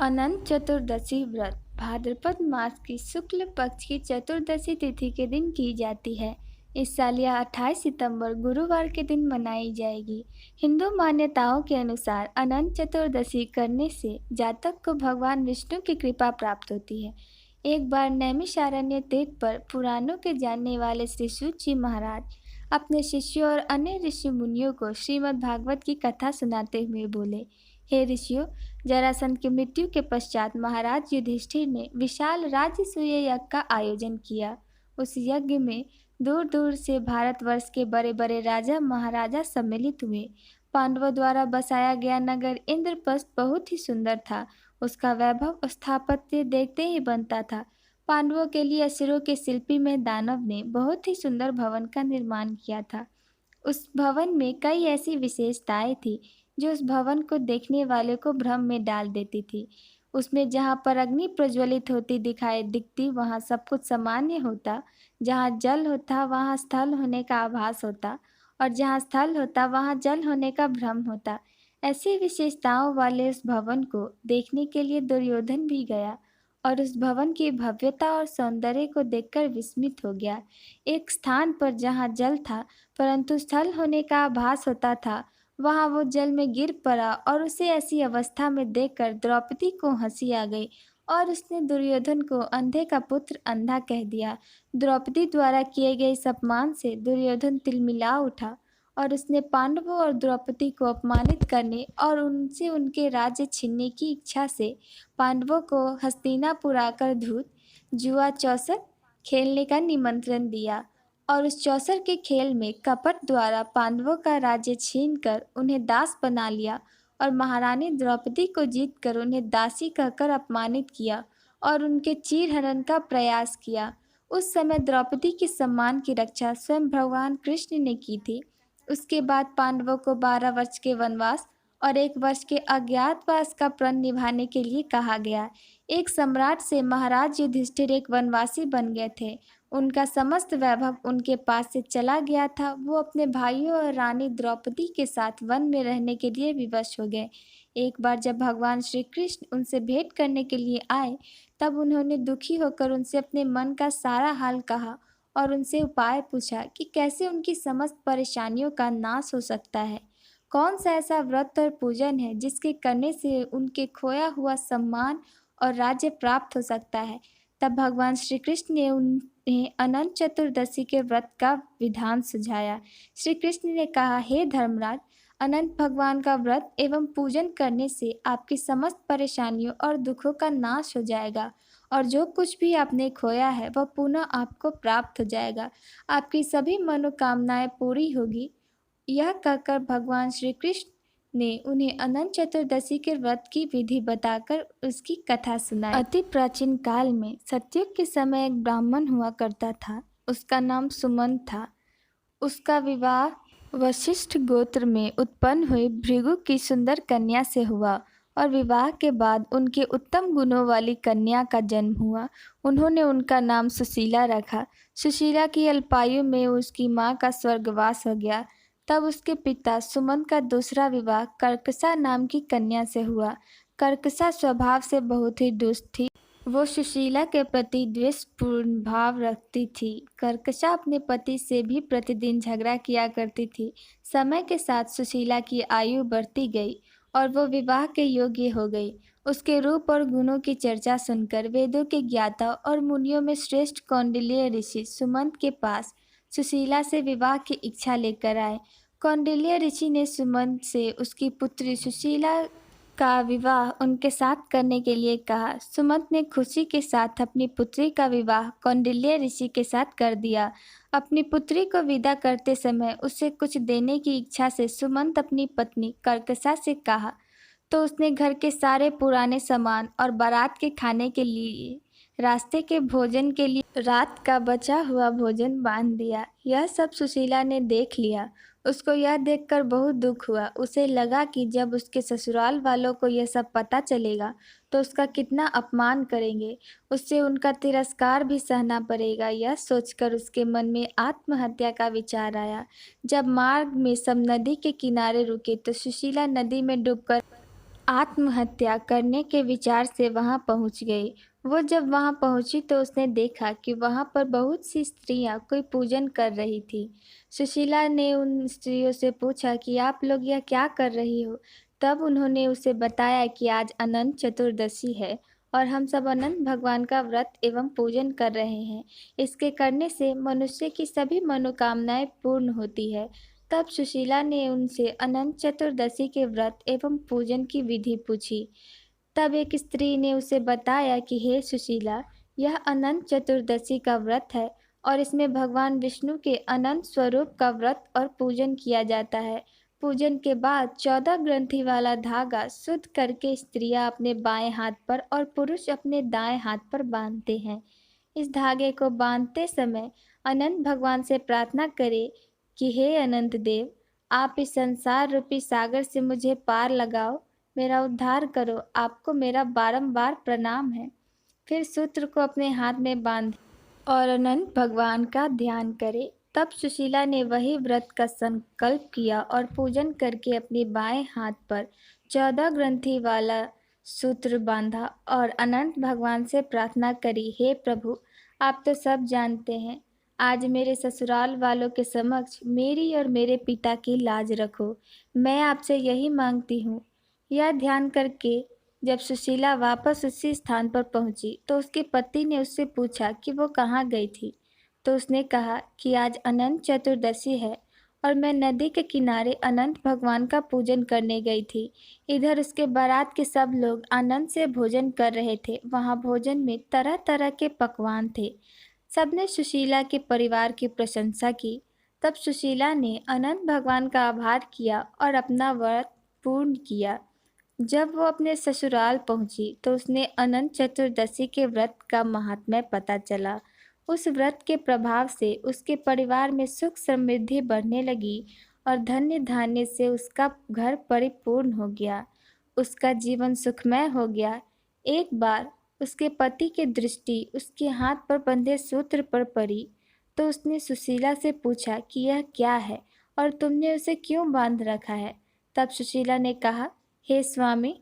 अनंत चतुर्दशी व्रत भाद्रपद मास की शुक्ल पक्ष की चतुर्दशी तिथि के दिन की जाती है। इस साल यह 28 सितंबर गुरुवार के दिन मनाई जाएगी। हिंदू मान्यताओं के अनुसार अनंत चतुर्दशी करने से जातक को भगवान विष्णु की कृपा प्राप्त होती है। एक बार नैमिषारण्य तीर्थ पर पुराणों के जानने वाले श्री सूत जी महाराज अपने शिष्यों और अन्य ऋषि मुनियों को श्रीमद् भागवत की कथा सुनाते हुए बोले, हे ऋषियों, जरासंध की मृत्यु के पश्चात महाराज युधिष्ठिर ने विशाल राजसूय यज्ञ का आयोजन किया। उस यज्ञ में दूर दूर से भारतवर्ष के बड़े बड़े राजा महाराजा सम्मिलित हुए। पांडवों द्वारा बसाया गया नगर इंद्रप्रस्थ बहुत ही सुंदर था। उसका वैभव और स्थापत्य देखते ही बनता था। पांडवों के लिए असुरों के शिल्पी में दानव ने बहुत ही सुंदर भवन का निर्माण किया था। उस भवन में कई ऐसी विशेषताएं थी जो उस भवन को देखने वाले को भ्रम में डाल देती थी। उसमें जहाँ पर अग्नि प्रज्वलित होती दिखाई दिखती वहाँ सब कुछ सामान्य होता, जहाँ जल होता वहाँ स्थल होने का आभास होता, और जहाँ स्थल होता वहाँ जल होने का भ्रम होता। ऐसी विशेषताओं वाले उस भवन को देखने के लिए दुर्योधन भी गया और उस भवन की भव्यता और सौंदर्य को देखकर विस्मित हो गया। एक स्थान पर जहाँ जल था परंतु स्थल होने का आभास होता था, वहां वो जल में गिर पड़ा और उसे ऐसी अवस्था में देखकर द्रौपदी को हंसी आ गई और उसने दुर्योधन को अंधे का पुत्र अंधा कह दिया। द्रौपदी द्वारा किए गए इस अपमान से दुर्योधन तिलमिला उठा और उसने पांडवों और द्रौपदी को अपमानित करने और उनसे उनके राज्य छीनने की इच्छा से पांडवों को हस्तिनापुर आकर धूत जुआ चौसर खेलने का निमंत्रण दिया और उस चौसर के खेल में कपट द्वारा पांडवों का राज्य छीनकर उन्हें दास बना लिया और महारानी द्रौपदी को जीतकर उन्हें दासी कहकर अपमानित किया और उनके चीरहरण का प्रयास किया। उस समय द्रौपदी के सम्मान की रक्षा स्वयं भगवान कृष्ण ने की थी। उसके बाद पांडवों को 12 वर्ष के वनवास और 1 वर्ष के अज्ञातवास का प्रण निभाने के लिए कहा गया। एक सम्राट से महाराज युधिष्ठिर एक वनवासी बन गए थे। उनका समस्त वैभव उनके पास से चला गया था। वो अपने भाइयों और रानी द्रौपदी के साथ वन में रहने के लिए विवश हो गए। एक बार जब भगवान श्री कृष्ण उनसे भेंट करने के लिए आए, तब उन्होंने दुखी होकर उनसे अपने मन का सारा हाल कहा और उनसे उपाय पूछा कि कैसे उनकी समस्त परेशानियों का नाश हो सकता है। कौन सा ऐसा व्रत और पूजन है जिसके करने से उनके खोया हुआ सम्मान और राज्य प्राप्त हो सकता है। तब भगवान श्री कृष्ण ने उन्हें अनंत चतुर्दशी के व्रत का विधान सुझाया। श्री कृष्ण ने कहा, हे धर्मराज, अनंत भगवान का व्रत एवं पूजन करने से आपकी समस्त परेशानियों और दुखों का नाश हो जाएगा और जो कुछ भी आपने खोया है वह पुनः आपको प्राप्त हो जाएगा। आपकी सभी मनोकामनाएं पूरी होगी। यह कहकर भगवान श्री कृष्ण ने उन्हें अनंत चतुर्दशी के व्रत की विधि बताकर उसकी कथा सुनाई। अति प्राचीन काल में सतयुग के समय एक ब्राह्मण हुआ करता था। उसका नाम सुमंत था। उसका विवाह वशिष्ठ गोत्र में उत्पन्न हुई भृगु की सुंदर कन्या से हुआ और विवाह के बाद उनके उत्तम गुणों वाली कन्या का जन्म हुआ। उन्होंने उनका नाम सुशीला रखा। सुशीला की अल्पायु में उसकी माँ का स्वर्गवास हो गया। तब उसके पिता सुमंत का दूसरा विवाह कर्कशा नाम की कन्या से हुआ। कर्कशा स्वभाव से बहुत ही दुष्ट थी। वो सुशीला के प्रति द्वेषपूर्ण भाव रखती थी। कर्कशा अपने पति से भी प्रतिदिन झगड़ा किया करती थी। समय के साथ सुशीला की आयु बढ़ती गई और वो विवाह के योग्य हो गई। उसके रूप और गुणों की चर्चा सुनकर वेदों के ज्ञाता और मुनियों में श्रेष्ठ कौंडिल्य ऋषि सुमंत के पास सुशीला से विवाह की इच्छा लेकर आए। कौंडिल्य ऋषि ने सुमंत से उसकी पुत्री सुशीला का विवाह उनके साथ करने के लिए कहा। सुमंत ने खुशी के साथ अपनी पुत्री का विवाह कौंडिल्य ऋषि के साथ कर दिया। अपनी पुत्री को विदा करते समय उसे कुछ देने की इच्छा से सुमंत अपनी पत्नी कर्कशा से कहा, तो उसने घर के सारे पुराने सामान और बारात के खाने के लिए रास्ते के भोजन के लिए रात का बचा हुआ भोजन बांध दिया। यह सब सुशीला ने देख लिया। उसको यह देखकर बहुत दुख हुआ। उसे लगा कि जब उसके ससुराल वालों को यह सब पता चलेगा तो उसका कितना अपमान करेंगे, उससे उनका तिरस्कार भी सहना पड़ेगा। यह सोचकर उसके मन में आत्महत्या का विचार आया। जब मार्ग में सब नदी के किनारे रुके तो सुशीला नदी में डूबकर आत्महत्या करने के विचार से वहां पहुंच गई। वो जब वहां पहुंची तो उसने देखा कि वहां पर बहुत सी स्त्रियां कोई पूजन कर रही थी। सुशीला ने उन स्त्रियों से पूछा कि आप लोग यह क्या कर रही हो। तब उन्होंने उसे बताया कि आज अनंत चतुर्दशी है और हम सब अनंत भगवान का व्रत एवं पूजन कर रहे हैं। इसके करने से मनुष्य की सभी मनोकामनाएं पूर्ण होती है। तब सुशीला ने उनसे अनंत चतुर्दशी के व्रत एवं पूजन की विधि पूछी। तब एक स्त्री ने उसे बताया कि हे सुशीला, यह अनंत चतुर्दशी का व्रत है और इसमें भगवान विष्णु के अनंत स्वरूप का व्रत और पूजन किया जाता है। पूजन के बाद 14 ग्रंथि वाला धागा शुद्ध करके स्त्रियां अपने बाएं हाथ पर और पुरुष अपने दाएं हाथ पर बांधते हैं। इस धागे को बांधते समय अनंत भगवान से प्रार्थना करें कि हे अनंत देव, आप इस संसार रूपी सागर से मुझे पार लगाओ, मेरा उद्धार करो, आपको मेरा बारंबार प्रणाम है। फिर सूत्र को अपने हाथ में बांधे और अनंत भगवान का ध्यान करे। तब सुशीला ने वही व्रत का संकल्प किया और पूजन करके अपने बाएं हाथ पर 14 ग्रंथि वाला सूत्र बांधा और अनंत भगवान से प्रार्थना करी, हे प्रभु, आप तो सब जानते हैं, आज मेरे ससुराल वालों के समक्ष मेरी और मेरे पिता की लाज रखो। मैं आपसे यही मांगती हूँ। यह ध्यान करके जब सुशीला वापस उसी स्थान पर पहुंची तो उसके पति ने उससे पूछा कि वो कहाँ गई थी। तो उसने कहा कि आज अनंत चतुर्दशी है और मैं नदी के किनारे अनंत भगवान का पूजन करने गई थी। इधर उसके बारात के सब लोग आनंद से भोजन कर रहे थे। वहाँ भोजन में तरह तरह के पकवान थे। सबने सुशीला के परिवार की प्रशंसा की। तब सुशीला ने अनंत भगवान का आभार किया और अपना व्रत पूर्ण किया। जब वो अपने ससुराल पहुंची तो उसने अनंत चतुर्दशी के व्रत का महात्म्य पता चला। उस व्रत के प्रभाव से उसके परिवार में सुख समृद्धि बढ़ने लगी और धन्य धान्य से उसका घर परिपूर्ण हो गया। उसका जीवन सुखमय हो गया। एक बार उसके पति की दृष्टि उसके हाथ पर बंधे सूत्र पर पड़ी तो उसने सुशीला से पूछा कि यह क्या है और तुमने उसे क्यों बांध रखा है। तब सुशीला ने कहा, हे स्वामी,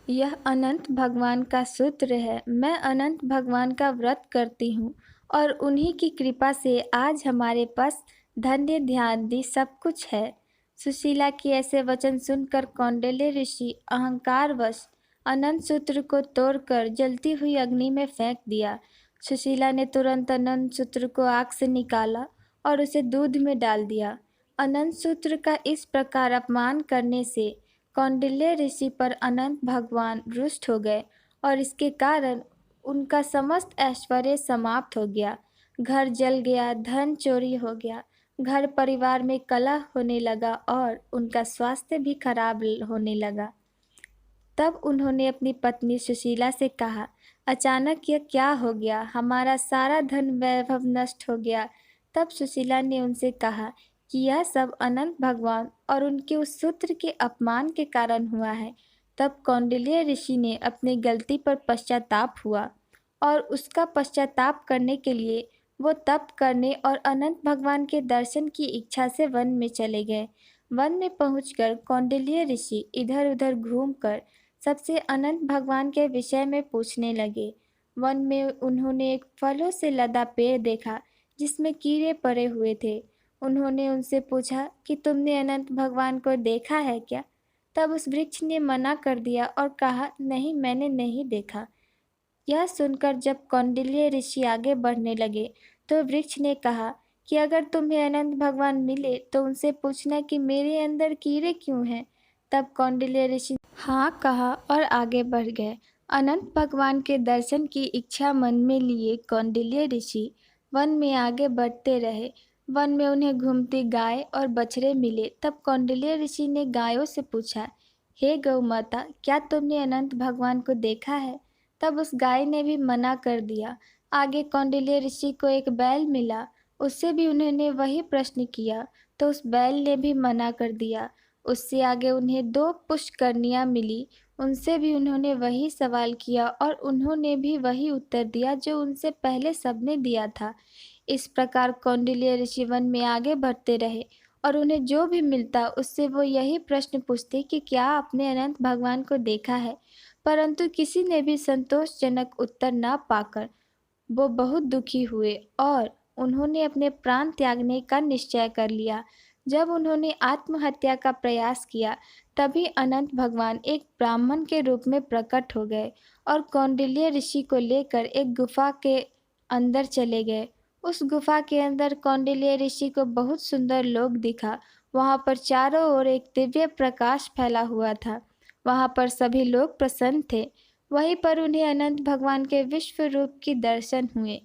यह अनंत भगवान का सूत्र है। मैं अनंत भगवान का व्रत करती हूँ और उन्हीं की कृपा से आज हमारे पास धन्य ध्यान सब कुछ है। सुशीला के ऐसे वचन सुनकर कौंडिल्य ऋषि अहंकारवश अनंत सूत्र को तोड़कर जलती हुई अग्नि में फेंक दिया। सुशीला ने तुरंत अनंत सूत्र को आग से निकाला और उसे दूध में डाल दिया। अनंत सूत्र का इस प्रकार अपमान करने से कौंडिल्य ऋषि पर अनंत भगवान रुष्ट हो गए और इसके कारण उनका समस्त ऐश्वर्य समाप्त हो गया। घर जल गया, धन चोरी हो गया, घर परिवार में कलह होने लगा और उनका स्वास्थ्य भी खराब होने लगा। तब उन्होंने अपनी पत्नी सुशीला से कहा, अचानक यह क्या हो गया, हमारा सारा धन वैभव नष्ट हो गया। तब सुशीला ने उनसे कहा कि यह सब अनंत भगवान और उनके उस सूत्र के अपमान के कारण हुआ है। तब कौंडिल्य ऋषि ने अपनी गलती पर पश्चाताप हुआ और उसका पश्चाताप करने के लिए वो तप करने और अनंत भगवान के दर्शन की इच्छा से वन में चले गए। वन में पहुंचकर कौंडिल्य ऋषि इधर उधर घूमकर सबसे अनंत भगवान के विषय में पूछने लगे। वन में उन्होंने एक फलों से लदा पेड़ देखा जिसमें कीड़े पड़े हुए थे। उन्होंने उनसे पूछा कि तुमने अनंत भगवान को देखा है क्या। तब उस वृक्ष ने मना कर दिया और कहा, नहीं, मैंने नहीं देखा। यह सुनकर जब कौंडिल्य ऋषि आगे बढ़ने लगे तो वृक्ष ने कहा कि अगर तुम्हें अनंत भगवान मिले तो उनसे पूछना कि मेरे अंदर कीड़े क्यों हैं। तब कौंडिल्य ऋषि हाँ कहा और आगे बढ़ गए। अनंत भगवान के दर्शन की इच्छा मन में लिए कौंडिल्य ऋषि वन में आगे बढ़ते रहे। वन में उन्हें घूमती गाय और बछड़े मिले। तब कौंडिल्य ऋषि ने गायों से पूछा, हे गौ माता, क्या तुमने अनंत भगवान को देखा है। तब उस गाय ने भी मना कर दिया। आगे कौंडिल्य ऋषि को एक बैल मिला, उससे भी उन्होंने वही प्रश्न किया तो उस बैल ने भी मना कर दिया। उससे आगे उन्हें 2 पुष्करनियाँ मिली, उनसे भी उन्होंने वही सवाल किया और उन्होंने भी वही उत्तर दिया जो उनसे पहले सबने दिया था। इस प्रकार कौंडिल्य ऋषि वन में आगे बढ़ते रहे और उन्हें जो भी मिलता उससे वो यही प्रश्न पूछते कि क्या आपने अनंत भगवान को देखा है। परंतु किसी ने भी संतोषजनक उत्तर न पाकर वो बहुत दुखी हुए और उन्होंने अपने प्राण त्यागने का निश्चय कर लिया। जब उन्होंने आत्महत्या का प्रयास किया, तभी अनंत भगवान एक ब्राह्मण के रूप में प्रकट हो गए और कौंडिल्य ऋषि को लेकर एक गुफा के अंदर चले गए। उस गुफा के अंदर कौंडिल्य ऋषि को बहुत सुंदर लोक दिखा। वहाँ पर चारों ओर एक दिव्य प्रकाश फैला हुआ था। वहाँ पर सभी लोग प्रसन्न थे। वहीं पर उन्हें अनंत भगवान के विश्व रूप की दर्शन हुए।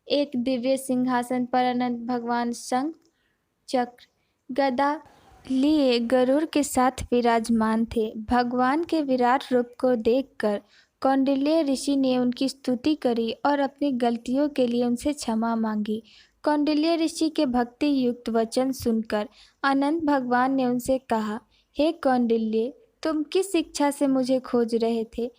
एक दिव्य सिंहासन पर अनंत भगवान शंख, चक्र, गदा लिए गरुड़ के साथ विराजमान थे। भगवान के विराट रूप को देखकर कौंडिल्य ऋषि ने उनकी स्तुति करी और अपनी गलतियों के लिए उनसे क्षमा मांगी। कौंडिल्य ऋषि के भक्ति युक्त वचन सुनकर अनंत भगवान ने उनसे कहा, हे कौंडिल्य, तुम किस इच्छा से मुझे खोज रहे थे?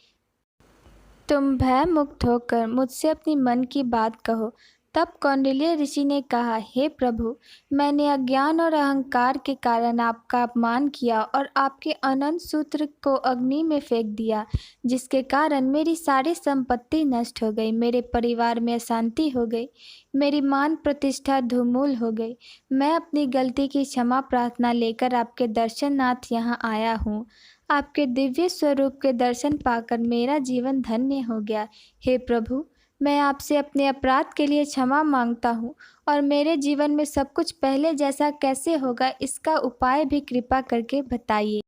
तुम भय मुक्त होकर मुझसे अपनी मन की बात कहो। तब कौंडिल्य ऋषि ने कहा, हे प्रभु, मैंने अज्ञान और अहंकार के कारण आपका अपमान किया और आपके अनंत सूत्र को अग्नि में फेंक दिया, जिसके कारण मेरी सारी संपत्ति नष्ट हो गई, मेरे परिवार में अशांति हो गई, मेरी मान प्रतिष्ठा धूमिल हो गई। मैं अपनी गलती की क्षमा प्रार्थना लेकर आपके दर्शनार्थ यहाँ आया हूँ। आपके दिव्य स्वरूप के दर्शन पाकर मेरा जीवन धन्य हो गया। हे प्रभु, मैं आपसे अपने अपराध के लिए क्षमा मांगता हूँ और मेरे जीवन में सब कुछ पहले जैसा कैसे होगा, इसका उपाय भी कृपा करके बताइए।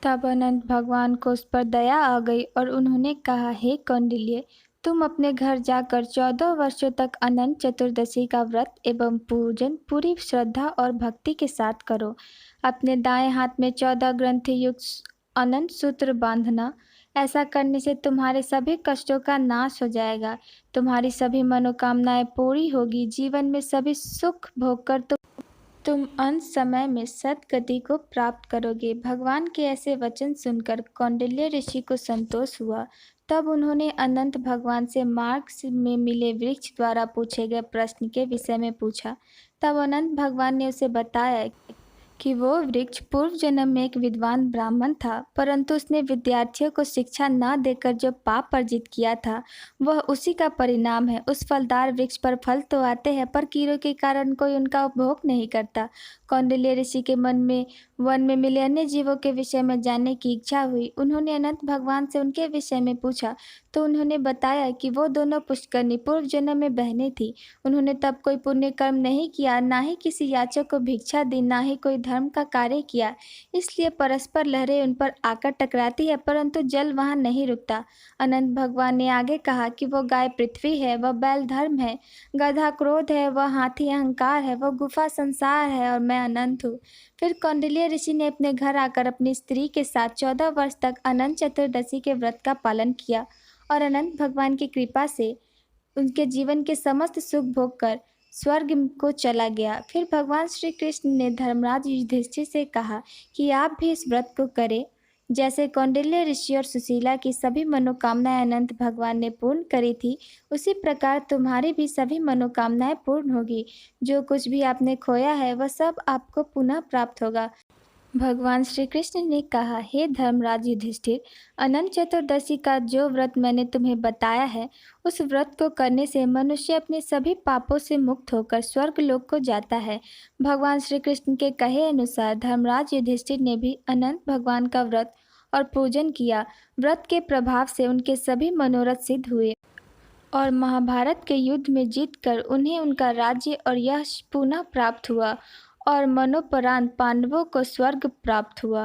तब अनंत भगवान को उस पर दया आ गई और उन्होंने कहा, हे कौंडिल्य, तुम अपने घर जाकर 14 वर्षों तक अनंत चतुर्दशी का व्रत एवं पूजन पूरी श्रद्धा और भक्ति के साथ करो। अपने दाएं हाथ में 14 ग्रंथि युक्त अनंत सूत्र बांधना। ऐसा करने से तुम्हारे सभी कष्टों का नाश हो जाएगा, तुम्हारी सभी मनोकामनाएं पूरी होगी, जीवन में सभी सुख भोगकर तुम अंत समय में सद्गति को प्राप्त करोगे। भगवान के ऐसे वचन सुनकर कौंडिल्य ऋषि को संतोष हुआ। तब उन्होंने अनंत भगवान से मार्ग में मिले वृक्ष द्वारा पूछे गए प्रश्न के विषय में पूछा। तब अनंत भगवान ने उसे बताया कि वो वृक्ष पूर्व जन्म में एक विद्वान ब्राह्मण था, परंतु उसने विद्यार्थियों को शिक्षा न देकर जो पाप अर्जित किया था, वह उसी का परिणाम है। उस फलदार वृक्ष पर फल तो आते हैं, पर कीड़ों के कारण कोई उनका उपभोग नहीं करता। कौंडिल्य ऋषि के मन में वन में मिले अन्य जीवों के विषय में जानने की इच्छा हुई। उन्होंने अनंत भगवान से उनके विषय में पूछा, तो उन्होंने बताया कि वो दोनों पुष्करनी पूर्व जन्म में बहनें थीं। उन्होंने तब कोई पुण्य कर्म नहीं किया, ना ही किसी याचक को भिक्षा दी, ना ही कोई धर्म का कार्य किया। इसलिए परस्पर लहरें उन पर आकर टकराती है, परंतु जल वहाँ नहीं रुकता। अनंत भगवान ने आगे कहा कि वो गाय पृथ्वी है, वह बैल धर्म है, गधा क्रोध है, वह हाथी अहंकार है, वह गुफा संसार है और मैं अनंत हूँ। फिर कौंडिल्य ऋषि ने अपने घर आकर अपनी स्त्री के साथ 14 वर्ष तक अनंत चतुर्दशी के व्रत का पालन किया और अनंत भगवान की कृपा से उनके जीवन के समस्त सुख भोग कर स्वर्ग को चला गया। फिर भगवान श्री कृष्ण ने धर्मराज युधिष्ठिर से कहा कि आप भी इस व्रत को करें। जैसे कौंडिल्य ऋषि और सुशीला की सभी मनोकामनाएं अनंत भगवान ने पूर्ण करी थी, उसी प्रकार तुम्हारी भी सभी मनोकामनाएं पूर्ण होगी। जो कुछ भी आपने खोया है वह सब आपको पुनः प्राप्त होगा। भगवान श्री कृष्ण ने कहा, हे धर्मराज युधिष्ठिर, अनंत चतुर्दशी का जो व्रत मैंने तुम्हें बताया है, उस व्रत को करने से मनुष्य अपने सभी पापों से मुक्त होकर स्वर्ग लोक को जाता है। भगवान श्री कृष्ण के कहे अनुसार धर्मराज युधिष्ठिर ने भी अनंत भगवान का व्रत और पूजन किया। व्रत के प्रभाव से उनके सभी मनोरथ सिद्ध हुए और महाभारत के युद्ध में जीतकर उन्हें उनका राज्य और यश पुनः प्राप्त हुआ और मनोपरांत पांडवों को स्वर्ग प्राप्त हुआ।